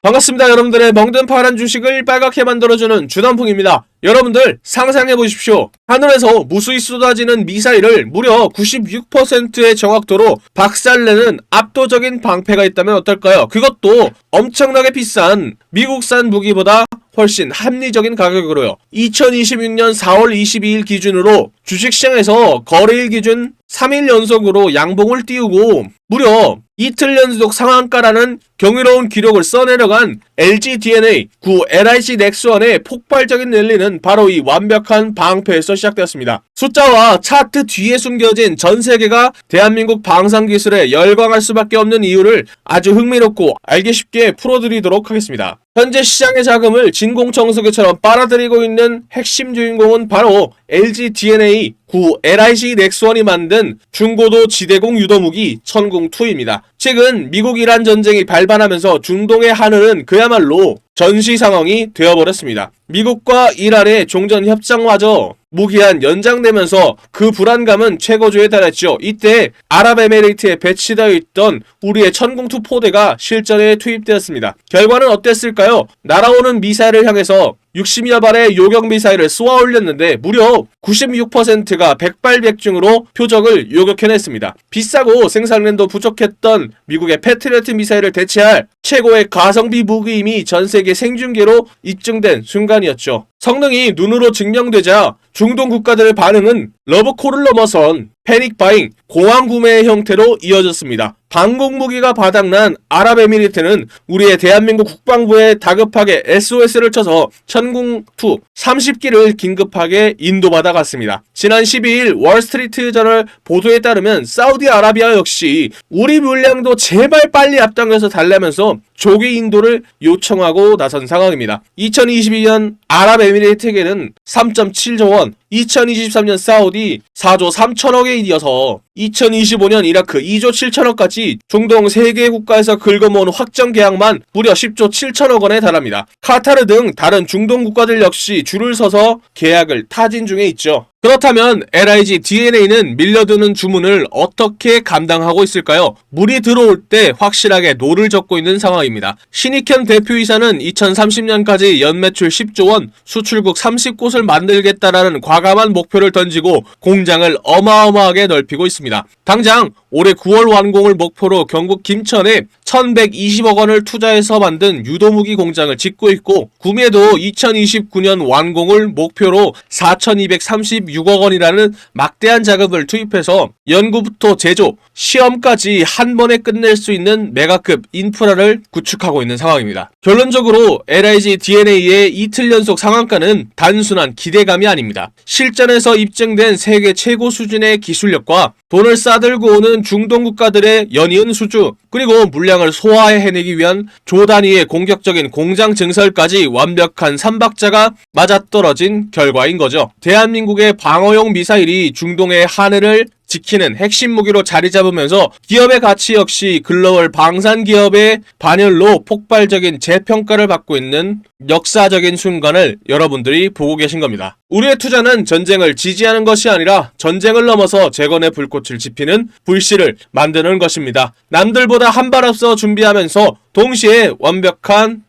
반갑습니다. 여러분들의 멍든 파란 주식을 빨갛게 만들어주는 주단풍입니다. 여러분들 상상해보십시오. 하늘에서 무수히 쏟아지는 미사일을 무려 96%의 정확도로 박살내는 압도적인 방패가 있다면 어떨까요? 그것도 엄청나게 비싼 미국산 무기보다 훨씬 합리적인 가격으로요. 2026년 4월 22일 기준으로 주식시장에서 거래일 기준 3일 연속으로 양봉을 띄우고 무려 이틀 연속 상한가라는 경이로운 기록을 써내려간 LG DNA 9 LIC 넥스원의 폭발적인 랠리는 바로 이 완벽한 방패에서 시작되었습니다. 숫자와 차트 뒤에 숨겨진 전 세계가 대한민국 방산기술에 열광할 수밖에 없는 이유를 아주 흥미롭고 알기 쉽게 풀어드리도록 하겠습니다. 현재 시장의 자금을 진공청소기처럼 빨아들이고 있는 핵심 주인공은 바로 LG DNA 9 LIC 넥스원이 만든 중고도 지대공 유도무기 천궁2입니다. 최근 미국-이란 전쟁이 발발하면서 중동의 하늘은 그야말로 전시 상황이 되어버렸습니다. 미국과 이란의 종전 협상마저 무기한 연장되면서 그 불안감은 최고조에 달했죠. 이때 아랍에미레이트에 배치되어 있던 우리의 천궁2 포대가 실전에 투입되었습니다. 결과는 어땠을까요? 날아오는 미사일을 향해서 60여 발의 요격 미사일을 쏘아 올렸는데 무려 96%가 백발백중으로 표적을 요격해냈습니다. 비싸고 생산량도 부족했던 미국의 패트리어트 미사일을 대체할 최고의 가성비 무기임이 전세계 생중계로 입증된 순간이었죠. 성능이 눈으로 증명되자 중동 국가들의 반응은 러브콜을 넘어선 패닉 바잉, 공황 구매의 형태로 이어졌습니다. 방공 무기가 바닥난 아랍에미리트는 우리의 대한민국 국방부에 다급하게 SOS를 쳐서 천궁2 30기를 긴급하게 인도받아 갔습니다. 지난 12일 월스트리트 저널 보도에 따르면 사우디아라비아 역시 우리 물량도 제발 빨리 앞당겨서 달래면서 조기 인도를 요청하고 나선 상황입니다. 2022년 아랍에미리트에게는 3.7조 원, 2023년 사우디 4조 3천억에 이어서 2025년 이라크 2조 7천억까지 중동 3개 국가에서 긁어모은 확정 계약만 무려 10조 7천억 원에 달합니다. 카타르 등 다른 중동 국가들 역시 줄을 서서 계약을 타진 중에 있죠. 그렇다면 LIG DNA는 밀려드는 주문을 어떻게 감당하고 있을까요? 물이 들어올 때 확실하게 노를 젓고 있는 상황입니다. 신익현 대표이사는 2030년까지 연매출 10조 원, 수출국 30곳을 만들겠다라는 과감한 목표를 던지고 공장을 어마어마하게 넓히고 있습니다. 당장 올해 9월 완공을 목표로 경북 김천에 1120억 원을 투자해서 만든 유도무기 공장을 짓고 있고 구매도 2029년 완공을 목표로 4236억 원이라는 막대한 자금을 투입해서 연구부터 제조, 시험까지 한 번에 끝낼 수 있는 메가급 인프라를 구축하고 있는 상황입니다. 결론적으로 LIG DNA의 이틀 연속 상한가는 단순한 기대감이 아닙니다. 실전에서 입증된 세계 최고 수준의 기술력과 돈을 싸들고 오는 중동 국가들의 연이은 수주, 그리고 물량을 소화해내기 위한 조 단위의 공격적인 공장 증설까지 완벽한 삼박자가 맞아떨어진 결과인 거죠. 대한민국의 방어용 미사일이 중동의 하늘을 지키는 핵심 무기로 자리 잡으면서 기업의 가치 역시 글로벌 방산 기업의 반열로 폭발적인 재평가를 받고 있는 역사적인 순간을 여러분들이 보고 계신 겁니다. 우리의 투자는 전쟁을 지지하는 것이 아니라 전쟁을 넘어서 재건의 불꽃을 지피는 불씨를 만드는 것입니다. 남들보다 한 발 앞서 준비하면서 동시에 완벽한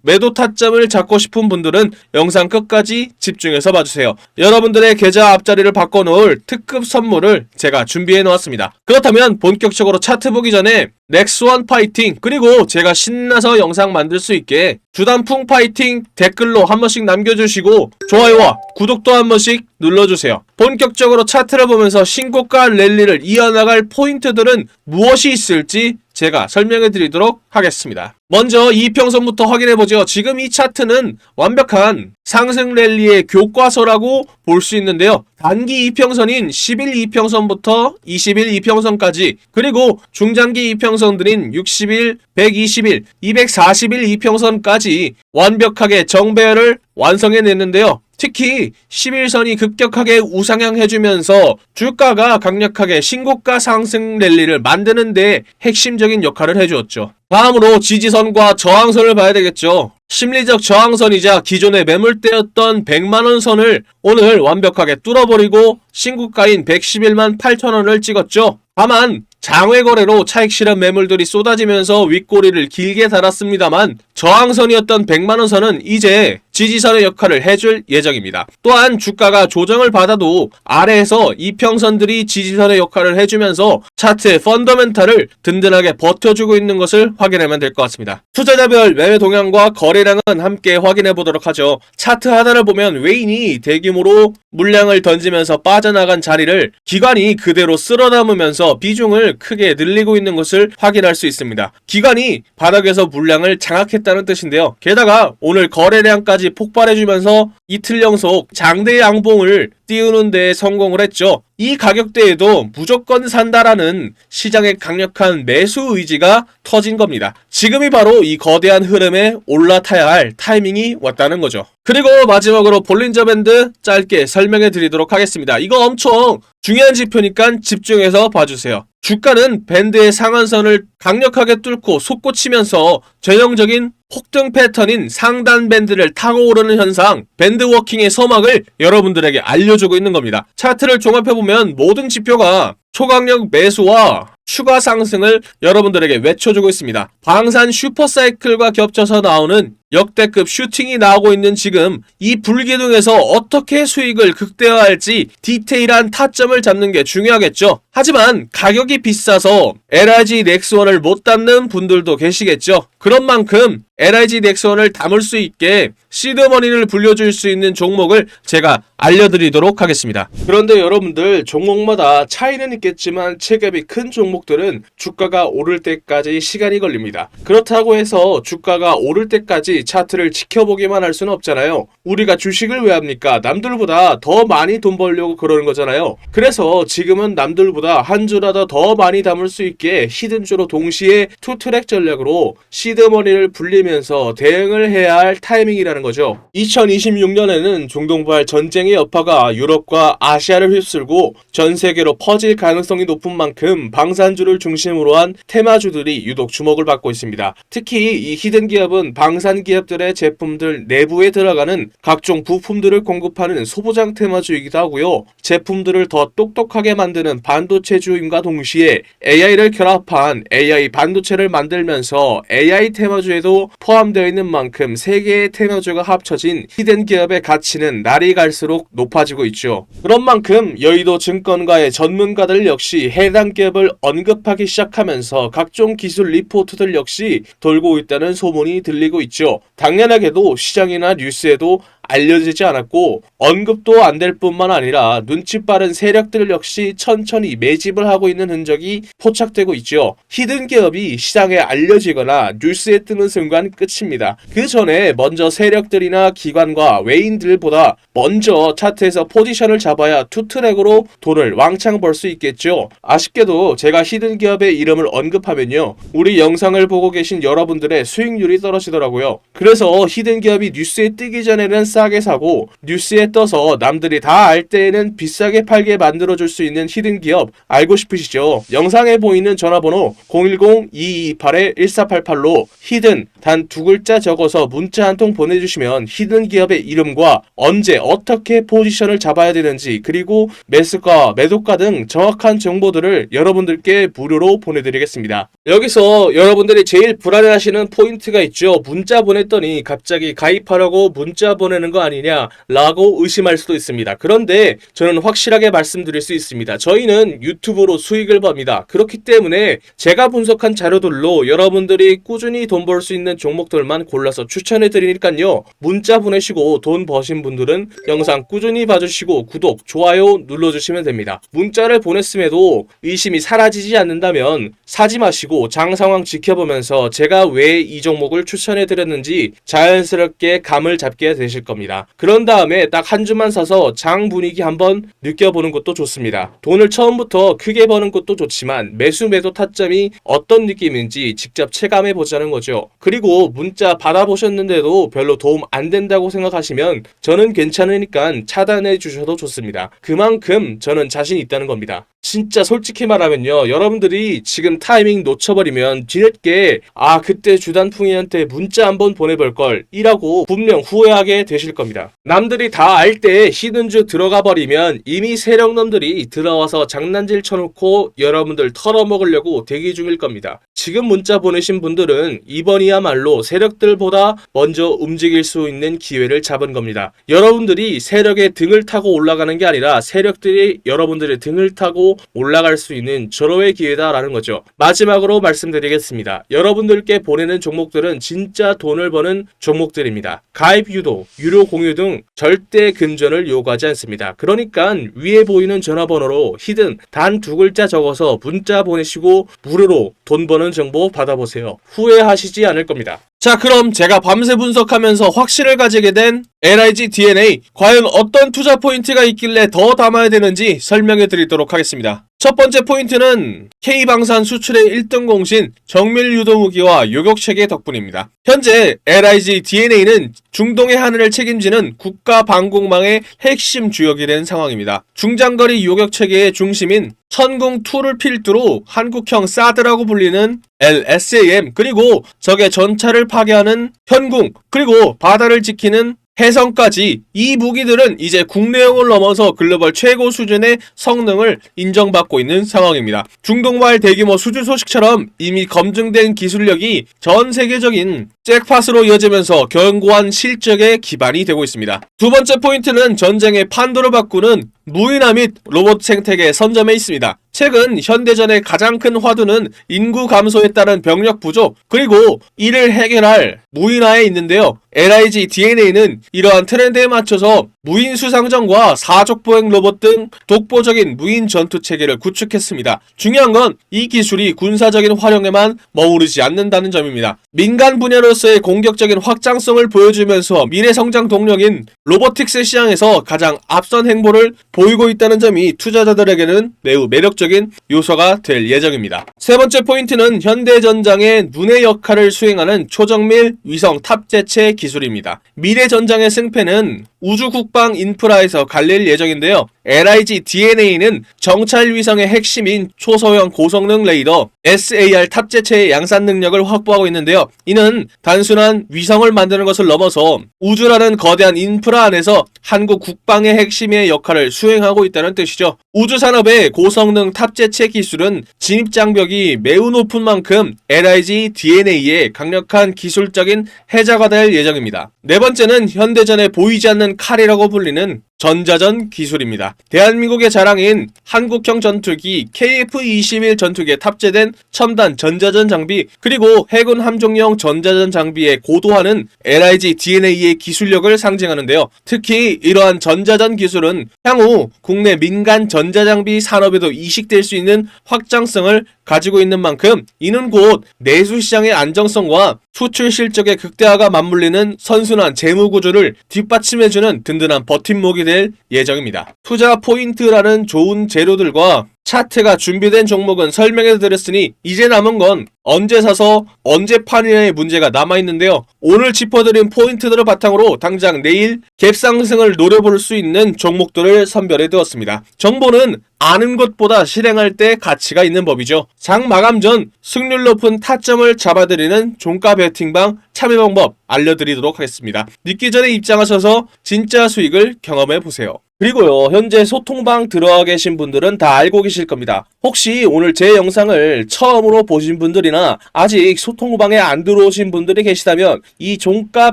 매도 타점을 잡고 싶은 분들은 영상 끝까지 집중해서 봐주세요. 여러분들의 계좌 앞자리를 바꿔놓을 특급 선물을 제가 준비해 놓았습니다. 그렇다면 본격적으로 차트 보기 전에 넥스원 파이팅, 그리고 제가 신나서 영상 만들 수 있게 주단풍 파이팅 댓글로 한 번씩 남겨주시고 좋아요와 구독도 한 번씩 눌러주세요. 본격적으로 차트를 보면서 신고가 랠리를 이어나갈 포인트들은 무엇이 있을지 제가 설명해 드리도록 하겠습니다. 먼저 이평선부터 확인해보죠. 지금 이 차트는 완벽한 상승 랠리의 교과서라고 볼 수 있는데요. 단기 이평선인 10일 이평선부터 20일 이평선까지, 그리고 중장기 이평선들인 60일, 120일, 240일 이평선까지 완벽하게 정배열을 완성해냈는데요. 특히 11선이 급격하게 우상향해주면서 주가가 강력하게 신고가 상승 랠리를 만드는 데 핵심적인 역할을 해주었죠. 다음으로 지지선과 저항선을 봐야 되겠죠. 심리적 저항선이자 기존의 매물대였던 100만원 선을 오늘 완벽하게 뚫어버리고 신고가인 111만 8천원을 찍었죠. 다만 장외 거래로 차익 실현 매물들이 쏟아지면서 윗꼬리를 길게 달았습니다만 저항선이었던 100만원 선은 이제 지지선의 역할을 해줄 예정입니다. 또한 주가가 조정을 받아도 아래에서 이평선들이 지지선의 역할을 해주면서 차트의 펀더멘탈을 든든하게 버텨주고 있는 것을 확인하면 될 것 같습니다. 투자자별 매매 동향과 거래량은 함께 확인해 보도록 하죠. 차트 하단을 보면 외인이 대규모로 물량을 던지면서 빠져나간 자리를 기관이 그대로 쓸어 담으면서 비중을 크게 늘리고 있는 것을 확인할 수 있습니다. 기관이 바닥에서 물량을 장악했다는 뜻인데요. 게다가 오늘 거래량까지 폭발해주면서 이틀 연속 장대 양봉을 띄우는 데 성공을 했죠. 이 가격대에도 무조건 산다라는 시장의 강력한 매수 의지가 터진 겁니다. 지금이 바로 이 거대한 흐름에 올라타야 할 타이밍이 왔다는 거죠. 그리고 마지막으로 볼린저 밴드 짧게 설명해 드리도록 하겠습니다. 이거 엄청 중요한 지표니까 집중해서 봐주세요. 주가는 밴드의 상한선을 강력하게 뚫고 솟구치면서 전형적인 폭등 패턴인 상단 밴드를 타고 오르는 현상, 밴드 워킹의 서막을 여러분들에게 알려주고 있는 겁니다. 차트를 종합해보면 모든 지표가 초강력 매수와 추가 상승을 여러분들에게 외쳐주고 있습니다. 방산 슈퍼사이클과 겹쳐서 나오는 역대급 슈팅이 나오고 있는 지금 이 불기둥에서 어떻게 수익을 극대화할지 디테일한 타점을 잡는 게 중요하겠죠. 하지만 가격이 비싸서 LIG 넥스원을 못 담는 분들도 계시겠죠. 그런 만큼 LIG 넥스원을 담을 수 있게 시드머니를 불려줄 수 있는 종목을 제가 알려드리도록 하겠습니다. 그런데 여러분들 종목마다 차이는 있겠지만 체급이 큰 종목들은 주가가 오를 때까지 시간이 걸립니다. 그렇다고 해서 주가가 오를 때까지 차트를 지켜보기만 할 수는 없잖아요. 우리가 주식을 왜 합니까? 남들보다 더 많이 돈 벌려고 그러는 거잖아요. 그래서 지금은 남들보다 한 주라도 더 많이 담을 수 있게 히든주로 동시에 투트랙 전략으로 시드머니를 불리면서 대응을 해야 할 타이밍이라는 거죠. 2026년에는 중동발 전쟁의 여파가 유럽과 아시아를 휩쓸고 전 세계로 퍼질 가능성이 높은 만큼 방산주를 중심으로 한 테마주들이 유독 주목을 받고 있습니다. 특히 이 히든 기업은 방산 기업들의 제품들 내부에 들어가는 각종 부품들을 공급하는 소부장 테마주이기도 하고요. 제품들을 더 똑똑하게 만드는 반도체주임과 동시에 AI를 결합한 AI 반도체를 만들면서 AI 테마주에도 포함되어 있는 만큼 세 개의 테마주가 합쳐진 히든 기업의 가치는 날이 갈수록 높아지고 있죠. 그런 만큼 여의도 증권가의 전문가들 역시 해당 기업을 언급하기 시작하면서 각종 기술 리포트들 역시 돌고 있다는 소문이 들리고 있죠. 당연하게도 시장이나 뉴스에도 알려지지 않았고 언급도 안 될 뿐만 아니라 눈치 빠른 세력들 역시 천천히 매집을 하고 있는 흔적이 포착되고 있죠. 히든 기업이 시장에 알려지거나 뉴스에 뜨는 순간 끝입니다. 그 전에 먼저 세력들이나 기관과 외인들보다 먼저 차트에서 포지션을 잡아야 투트랙으로 돈을 왕창 벌 수 있겠죠. 아쉽게도 제가 히든 기업의 이름을 언급하면요, 우리 영상을 보고 계신 여러분들의 수익률이 떨어지더라고요. 그래서 히든 기업이 뉴스에 뜨기 전에는 싸게 사고 뉴스에 떠서 남들이 다 알 때에는 비싸게 팔게 만들어줄 수 있는 히든 기업 알고 싶으시죠? 영상에 보이는 전화번호 010-2228-1488로 히든 단 두 글자 적어서 문자 한 통 보내주시면 히든 기업의 이름과 언제 어떻게 포지션을 잡아야 되는지 그리고 매수가 매도가 등 정확한 정보들을 여러분들께 무료로 보내드리겠습니다. 여기서 여러분들이 제일 불안해하시는 포인트가 있죠. 문자 보냈더니 갑자기 가입하라고 문자 보내는 거 아니냐 라고 의심할 수도 있습니다. 그런데 저는 확실하게 말씀드릴 수 있습니다. 저희는 유튜브로 수익을 법니다. 그렇기 때문에 제가 분석한 자료들로 여러분들이 꾸준히 돈 벌 수 있는 종목들만 골라서 추천해 드리니까요, 문자 보내시고 돈 버신 분들은 영상 꾸준히 봐주시고 구독, 좋아요 눌러주시면 됩니다. 문자를 보냈음에도 의심이 사라지지 않는다면 사지 마시고 장 상황 지켜보면서 제가 왜 이 종목을 추천해 드렸는지 자연스럽게 감을 잡게 되실 겁니다. 그런 다음에 딱 한 주만 사서 장 분위기 한번 느껴보는 것도 좋습니다. 돈을 처음부터 크게 버는 것도 좋지만 매수 매도 타점이 어떤 느낌인지 직접 체감해 보자는 거죠. 그리고 문자 받아보셨는데도 별로 도움 안 된다고 생각하시면 저는 괜찮으니까 차단해 주셔도 좋습니다. 그만큼 저는 자신 있다는 겁니다. 진짜 솔직히 말하면요, 여러분들이 지금 타이밍 놓쳐버리면 뒤늦게 그때 주단풍이한테 문자 한번 보내볼걸 이라고 분명 후회하게 되실 보실 겁니다. 남들이 다 알 때 히든주 들어가 버리면 이미 세력놈들이 들어와서 장난질 쳐놓고 여러분들 털어먹으려고 대기 중일 겁니다. 지금 문자 보내신 분들은 이번이야말로 세력들보다 먼저 움직일 수 있는 기회를 잡은 겁니다. 여러분들이 세력의 등을 타고 올라가는 게 아니라 세력들이 여러분들의 등을 타고 올라갈 수 있는 절호의 기회다라는 거죠. 마지막으로 말씀드리겠습니다. 여러분들께 보내는 종목들은 진짜 돈을 버는 종목들입니다. 가입 유도, 유료 공유 등 절대 금전을 요구하지 않습니다. 그러니까 위에 보이는 전화번호로 히든 단 2글자 적어서 문자 보내시고 무료로 돈 버는 정보 받아보세요. 후회하시지 않을 겁니다. 자, 그럼 제가 밤새 분석하면서 확신을 가지게 된 LIG DNA, 과연 어떤 투자 포인트가 있길래 더 담아야 되는지 설명해 드리도록 하겠습니다. 첫 번째 포인트는 K방산 수출의 1등 공신 정밀 유도무기와 요격체계 덕분입니다. 현재 LIG DNA는 중동의 하늘을 책임지는 국가방공망의 핵심 주역이 된 상황입니다. 중장거리 요격체계의 중심인 천궁2를 필두로 한국형 사드라고 불리는 LSAM, 그리고 적의 전차를 파괴하는 현궁, 그리고 바다를 지키는 해성까지 이 무기들은 이제 국내용을 넘어서 글로벌 최고 수준의 성능을 인정받고 있는 상황입니다. 중동발 대규모 수주 소식처럼 이미 검증된 기술력이 전 세계적인 잭팟으로 이어지면서 견고한 실적의 기반이 되고 있습니다. 두 번째 포인트는 전쟁의 판도를 바꾸는 무인화 및 로봇 생태계 선점에 있습니다. 최근 현대전의 가장 큰 화두는 인구 감소에 따른 병력 부족, 그리고 이를 해결할 무인화에 있는데요. LIG DNA는 이러한 트렌드에 맞춰서 무인 수상전과 사족 보행 로봇 등 독보적인 무인 전투 체계를 구축했습니다. 중요한 건 이 기술이 군사적인 활용에만 머무르지 않는다는 점입니다. 민간 분야로서의 공격적인 확장성을 보여주면서 미래 성장 동력인 로보틱스 시장에서 가장 앞선 행보를 보이고 있다는 점이 투자자들에게는 매우 매력적인 요소가 될 예정입니다. 세 번째 포인트는 현대전장의 눈의 역할을 수행하는 초정밀 위성 탑재체 기술입니다. 미래 전장의 승패는 우주 국방 인프라에서 갈릴 예정인데요. LIG DNA는 정찰 위성의 핵심인 초소형 고성능 레이더 SAR 탑재체의 양산 능력을 확보하고 있는데요. 이는 단순한 위성을 만드는 것을 넘어서 우주라는 거대한 인프라 안에서 한국 국방의 핵심의 역할을 수행하고 있다는 뜻이죠. 우주산업의 고성능 탑재체 기술은 진입장벽이 매우 높은 만큼 LIG DNA의 강력한 기술적인 해자가 될 예정입니다. 네 번째는 현대전에 보이지 않는 칼이라고 불리는 전자전 기술입니다. 대한민국의 자랑인 한국형 전투기 KF-21 전투기에 탑재된 첨단 전자전 장비, 그리고 해군 함정용 전자전 장비의 고도화는 LIG DNA의 기술력을 상징하는데요. 특히 이러한 전자전 기술은 향후 국내 민간 전자장비 산업에도 이식될 수 있는 확장성을 가지고 있는 만큼 이는 곧 내수시장의 안정성과 수출 실적의 극대화가 맞물리는 선순환 재무구조를 뒷받침해주는 든든한 버팀목이 될 예정입니다. 투자 포인트라는 좋은 재료들과 차트가 준비된 종목은 설명해 드렸으니 이제 남은 건 언제 사서 언제 파느냐의 문제가 남아있는데요. 오늘 짚어드린 포인트들을 바탕으로 당장 내일 갭 상승을 노려볼 수 있는 종목들을 선별해 두었습니다. 정보는 아는 것보다 실행할 때 가치가 있는 법이죠. 장 마감 전 승률 높은 타점을 잡아드리는 종가 베팅방 참여 방법 알려드리도록 하겠습니다. 늦기 전에 입장하셔서 진짜 수익을 경험해보세요. 그리고요, 현재 소통방 들어와 계신 분들은 다 알고 계실 겁니다. 혹시 오늘 제 영상을 처음으로 보신 분들이나 아직 소통방에 안 들어오신 분들이 계시다면 이 종가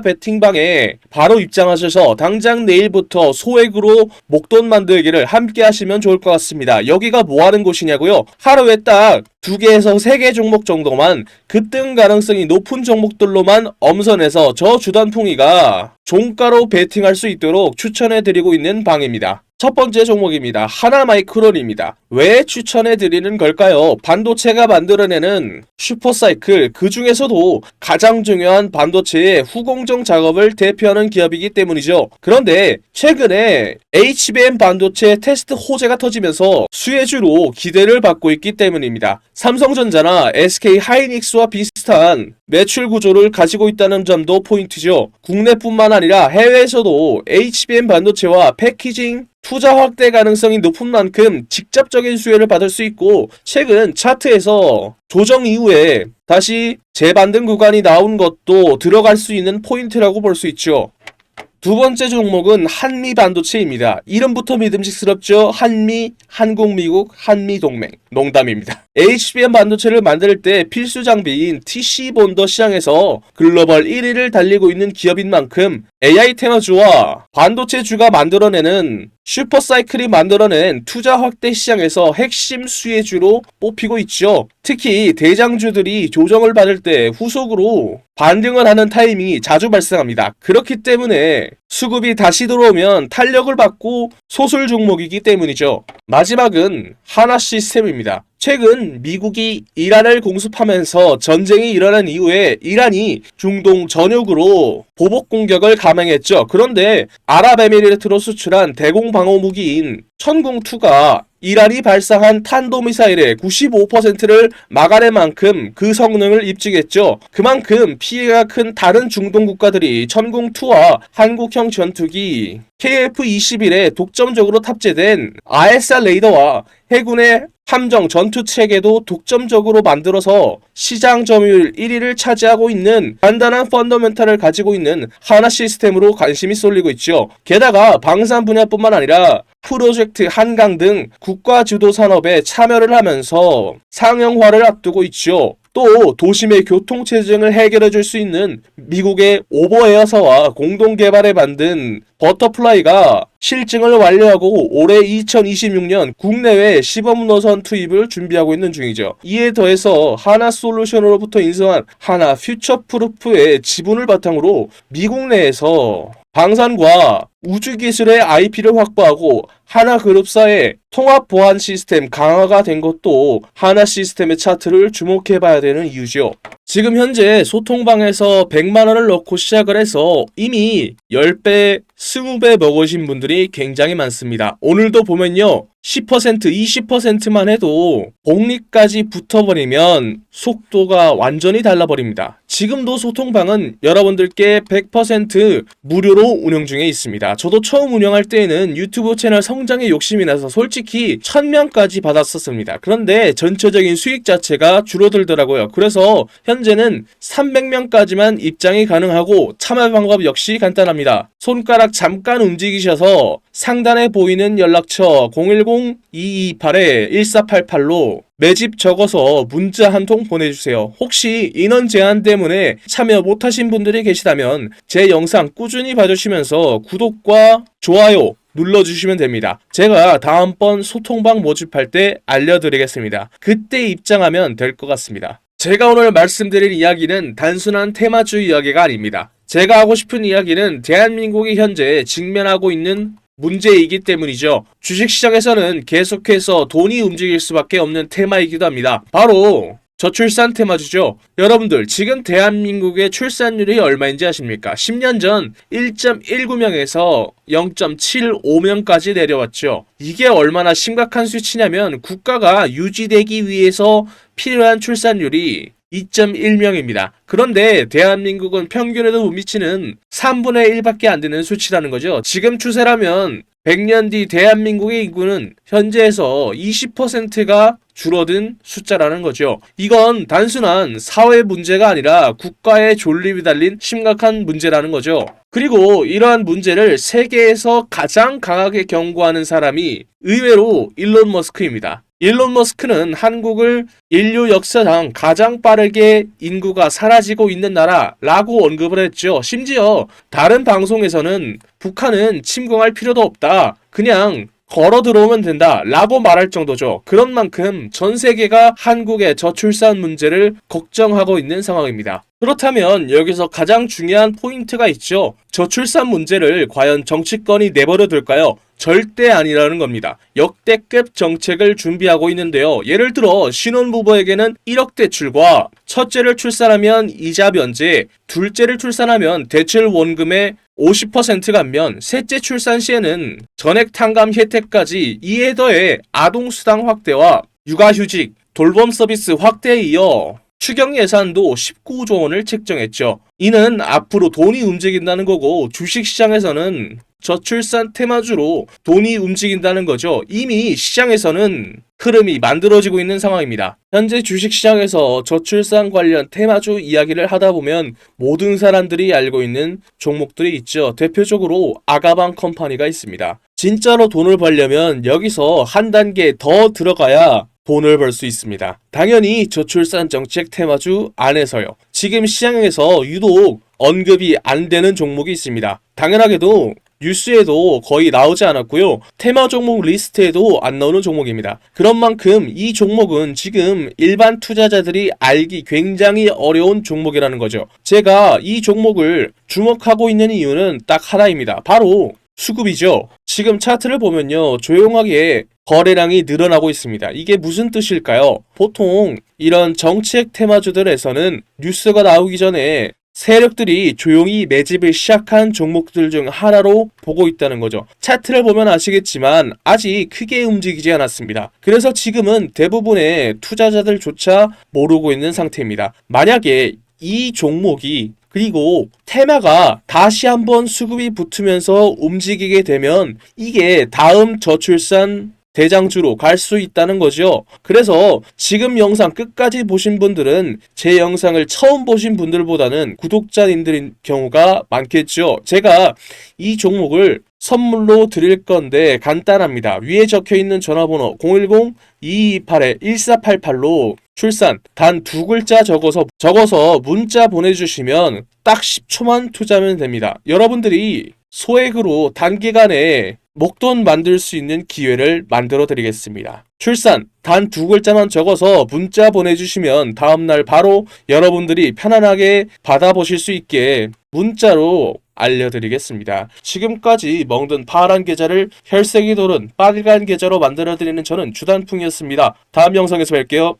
베팅방에 바로 입장하셔서 당장 내일부터 소액으로 목돈 만들기를 함께 하시면 좋을 것 같습니다. 여기가 뭐 하는 곳이냐고요? 하루에 딱 2개에서 3개 종목 정도만 급등 가능성이 높은 종목들로만 엄선해서 저 주단풍이가 종가로 베팅할 수 있도록 추천해드리고 있는 방입니다. 첫 번째 종목입니다. 하나마이크론입니다. 왜 추천해드리는 걸까요? 반도체가 만들어내는 슈퍼사이클, 그 중에서도 가장 중요한 반도체의 후공정 작업을 대표하는 기업이기 때문이죠. 그런데 최근에 HBM 반도체 테스트 호재가 터지면서 수혜주로 기대를 받고 있기 때문입니다. 삼성전자나 SK하이닉스와 비슷한 매출 구조를 가지고 있다는 점도 포인트죠. 국내뿐만 아니라 해외에서도 HBM 반도체와 패키징 투자 확대 가능성이 높은 만큼 직접적인 수혜를 받을 수 있고, 최근 차트에서 조정 이후에 다시 재반등 구간이 나온 것도 들어갈 수 있는 포인트라고 볼 수 있죠. 두 번째 종목은 한미 반도체입니다. 이름부터 믿음직스럽죠. 한미, 한국, 미국, 한미 동맹. 농담입니다. HBM 반도체를 만들 때 필수 장비인 TC 본더 시장에서 글로벌 1위를 달리고 있는 기업인 만큼 AI 테마주와 반도체주가 만들어내는 슈퍼사이클이 만들어낸 투자 확대 시장에서 핵심 수혜주로 뽑히고 있죠. 특히 대장주들이 조정을 받을 때 후속으로 반등을 하는 타이밍이 자주 발생합니다. 그렇기 때문에 수급이 다시 들어오면 탄력을 받고 소설 종목이기 때문이죠. 마지막은 하나 시스템입니다. 최근 미국이 이란을 공습하면서 전쟁이 일어난 이후에 이란이 중동 전역으로 보복 공격을 감행했죠. 그런데 아랍에미리트로 수출한 대공 방어 무기인 천공2가 이란이 발사한 탄도미사일의 95%를 막아낼 만큼 그 성능을 입증했죠. 그만큼 피해가 큰 다른 중동 국가들이 천공2와 한국형 전투기 KF-21에 독점적으로 탑재된 ISR 레이더와 해군의 함정 전투 체계도 독점적으로 만들어서 시장 점유율 1위를 차지하고 있는 단단한 펀더멘탈을 가지고 있는 하나 시스템으로 관심이 쏠리고 있죠. 게다가 방산 분야뿐만 아니라 프로젝트 한강 등 국가 주도 산업에 참여를 하면서 상용화를 앞두고 있죠. 또 도심의 교통체증을 해결해줄 수 있는 미국의 오버에어사와 공동개발에 만든 버터플라이가 실증을 완료하고 올해 2026년 국내외 시범 노선 투입을 준비하고 있는 중이죠. 이에 더해서 하나솔루션으로부터 인수한 하나 퓨처프루프의 지분을 바탕으로 미국 내에서 방산과 우주기술의 IP를 확보하고 하나그룹사의 통합 보안 시스템 강화가 된 것도 하나 시스템의 차트를 주목해봐야 되는 이유죠. 지금 현재 소통방에서 100만원을 넣고 시작을 해서 이미 10배, 20배 먹으신 분들이 굉장히 많습니다. 오늘도 보면요. 10%, 20%만 해도 복리까지 붙어버리면 속도가 완전히 달라버립니다. 지금도 소통방은 여러분들께 100% 무료로 운영 중에 있습니다. 저도 처음 운영할 때에는 유튜브 채널 성장에 욕심이 나서 솔직히 1000명까지 받았었습니다. 그런데 전체적인 수익 자체가 줄어들더라고요. 그래서 현재는 300명까지만 입장이 가능하고 참여 방법 역시 간단합니다. 손가락 잠깐 움직이셔서 상단에 보이는 연락처 010-228-1488로 매집 적어서 문자 한 통 보내주세요. 혹시 인원 제한 때문에 참여 못하신 분들이 계시다면 제 영상 꾸준히 봐주시면서 구독과 좋아요 눌러주시면 됩니다. 제가 다음번 소통방 모집할 때 알려드리겠습니다. 그때 입장하면 될 것 같습니다. 제가 오늘 말씀드릴 이야기는 단순한 테마주 이야기가 아닙니다. 제가 하고 싶은 이야기는 대한민국이 현재 직면하고 있는 문제이기 때문이죠. 주식시장에서는 계속해서 돈이 움직일 수밖에 없는 테마이기도 합니다. 바로 저출산 테마주죠. 여러분들 지금 대한민국의 출산율이 얼마인지 아십니까? 10년 전 1.19명에서 0.75명까지 내려왔죠. 이게 얼마나 심각한 수치냐면 국가가 유지되기 위해서 필요한 출산율이 2.1명입니다. 그런데 대한민국은 평균에도 못 미치는 3분의 1밖에 안 되는 수치라는 거죠. 지금 추세라면 100년 뒤 대한민국의 인구는 현재에서 20%가 줄어든 숫자라는 거죠. 이건 단순한 사회 문제가 아니라 국가의 존립이 달린 심각한 문제라는 거죠. 그리고 이러한 문제를 세계에서 가장 강하게 경고하는 사람이 의외로 일론 머스크입니다. 일론 머스크는 한국을 인류 역사상 가장 빠르게 인구가 사라지고 있는 나라라고 언급을 했죠. 심지어 다른 방송에서는 북한은 침공할 필요도 없다. 그냥 걸어 들어오면 된다 라고 말할 정도죠. 그런 만큼 전 세계가 한국의 저출산 문제를 걱정하고 있는 상황입니다. 그렇다면 여기서 가장 중요한 포인트가 있죠. 저출산 문제를 과연 정치권이 내버려 둘까요? 절대 아니라는 겁니다. 역대급 정책을 준비하고 있는데요. 예를 들어 신혼부부에게는 1억 대출과 첫째를 출산하면 이자 면제, 둘째를 출산하면 대출 원금의 50% 감면, 셋째 출산 시에는 전액 탕감 혜택까지, 이에 더해 아동수당 확대와 육아휴직, 돌봄 서비스 확대에 이어 추경 예산도 19조 원을 책정했죠. 이는 앞으로 돈이 움직인다는 거고 주식시장에서는 저출산 테마주로 돈이 움직인다는 거죠. 이미 시장에서는 흐름이 만들어지고 있는 상황입니다. 현재 주식시장에서 저출산 관련 테마주 이야기를 하다 보면 모든 사람들이 알고 있는 종목들이 있죠. 대표적으로 아가방 컴퍼니가 있습니다. 진짜로 돈을 벌려면 여기서 한 단계 더 들어가야 돈을 벌 수 있습니다. 당연히 저출산 정책 테마주 안에서요. 지금 시장에서 유독 언급이 안 되는 종목이 있습니다. 당연하게도 뉴스에도 거의 나오지 않았고요. 테마 종목 리스트에도 안 나오는 종목입니다. 그런 만큼 이 종목은 지금 일반 투자자들이 알기 굉장히 어려운 종목이라는 거죠. 제가 이 종목을 주목하고 있는 이유는 딱 하나입니다. 바로 수급이죠. 지금 차트를 보면요. 조용하게 거래량이 늘어나고 있습니다. 이게 무슨 뜻일까요? 보통 이런 정책 테마주들에서는 뉴스가 나오기 전에 세력들이 조용히 매집을 시작한 종목들 중 하나로 보고 있다는 거죠. 차트를 보면 아시겠지만 아직 크게 움직이지 않았습니다. 그래서 지금은 대부분의 투자자들조차 모르고 있는 상태입니다. 만약에 이 종목이 그리고 테마가 다시 한번 수급이 붙으면서 움직이게 되면 이게 다음 저출산 대장주로 갈 수 있다는 거죠. 그래서 지금 영상 끝까지 보신 분들은 제 영상을 처음 보신 분들보다는 구독자님들인 경우가 많겠죠. 제가 이 종목을 선물로 드릴 건데 간단합니다. 위에 적혀 있는 전화번호 010-2228-1488로 출산 단 2글자 적어서 문자 보내주시면 딱 10초만 투자하면 됩니다. 여러분들이 소액으로 단기간에 목돈 만들 수 있는 기회를 만들어 드리겠습니다. 출산 단 2글자만 적어서 문자 보내주시면 다음날 바로 여러분들이 편안하게 받아보실 수 있게 문자로 알려드리겠습니다. 지금까지 먹는 파란 계좌를 혈색이 도는 빨간 계좌로 만들어드리는 저는 주단풍이었습니다. 다음 영상에서 뵐게요.